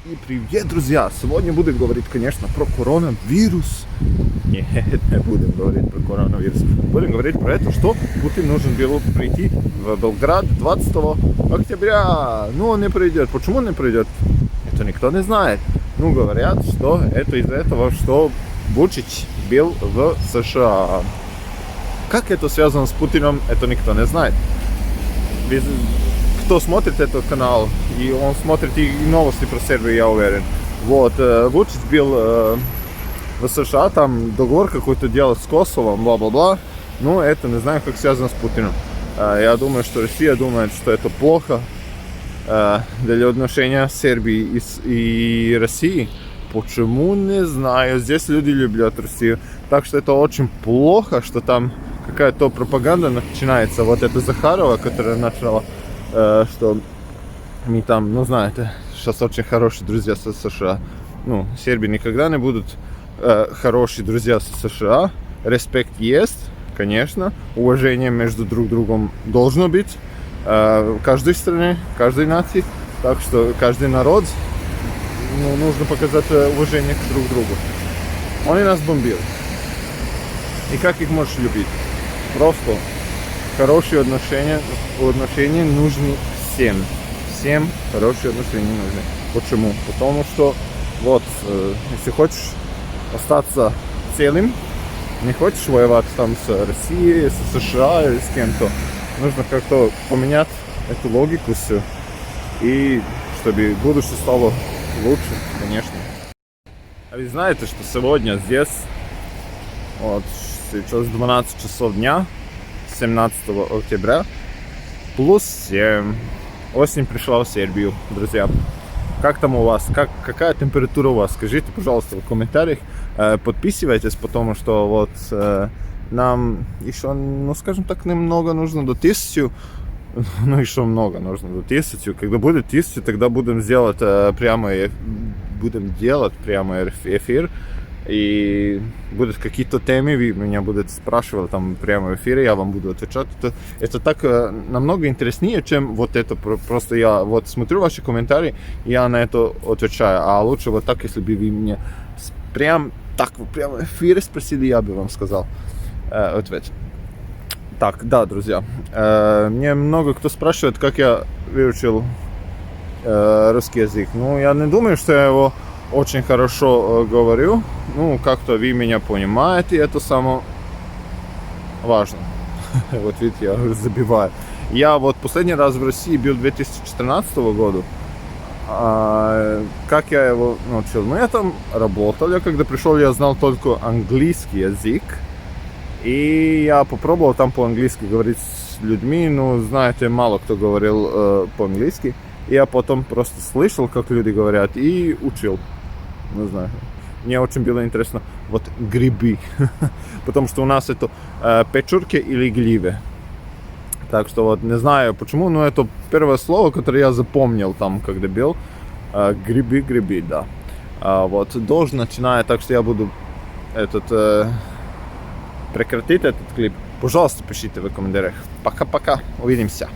И привет, друзья! Сегодня будем говорить, конечно, про коронавирус. Нет, не будем говорить про коронавирус. Будем говорить про это, что Путин нужен был прийти в Белград 20 октября. Но он не придет. Почему не придет? Это никто не знает. Ну, говорят, что это из-за этого, что Вучич был в США. Как это связано с Путиным, это никто не знает. Кто смотрит этот канал, и он смотрит и новости про Сербию, я уверен. Вот, Вучич был в США, там договор какой-то делать с Косовом, бла-бла-бла. Ну, это не знаю, как связано с Путиным. Я думаю, что Россия думает, что это плохо для отношения Сербии и России. Почему, не знаю. Здесь люди любят Россию. Так что это очень плохо, что там какая-то пропаганда начинается. Вот это Захарова, которая начала, что мы там, ну знаете, сейчас очень хорошие друзья с США. Ну, Сербии никогда не будут хорошие друзья с США. Респект есть, конечно. Уважение между друг другом должно быть. В каждой стране, каждой нации. Так что каждый народ, ну, нужно показать уважение к друг другу. Он и нас бомбил. И как их можешь любить? Просто хорошие отношения нужны всем. Всем хорошие отношения нужны. Почему? Потому что, вот, если хочешь остаться целым, не хочешь воевать там с Россией, с США или с кем-то, нужно как-то поменять эту логику всю. И чтобы будущее стало лучше, конечно. А вы знаете, что сегодня здесь, вот, сейчас 12 часов дня, 17 октября, плюс 7. Осень пришла в Сербию, друзья. Как там у вас? Какая температура у вас? Скажите, пожалуйста, в комментариях. Подписывайтесь, потому что вот нам еще, ну скажем так, немного нужно до 1000. Ну еще много нужно до 1000. Когда будет 1000, тогда будем делать прямой эфир. И будут какие-то темы, вы меня будете спрашивать там прямо в эфире, я вам буду отвечать. Это так намного интереснее, чем вот это. Просто я вот смотрю ваши комментарии, и я на это отвечаю. А лучше вот так, если бы вы мне прям в эфире спросили, я бы вам сказал ответ. Так, да, друзья. Мне много кто спрашивает, как я выучил русский язык. Ну, я не думаю, что я его очень хорошо говорю. Ну, как-то вы меня понимаете, это самое важно. Вот видите, я забиваю. Я вот последний раз в России был 2014 года. Как я его научил? Ну, я там работал. Я когда пришел, я знал только английский язык. И я попробовал там по-английски говорить с людьми. Ну, знаете, мало кто говорил по-английски. Я потом просто слышал, как люди говорят, и учил. Не знаю. Мне очень было интересно. Вот грибы. Потому что у нас это печурки или гливы. Так что вот не знаю почему, но это первое слово, которое я запомнил там, когда был. Грибы, да. Вот дождь начинает, так что я буду прекратить этот клип. Пожалуйста, пишите в комментариях. Пока-пока. Увидимся.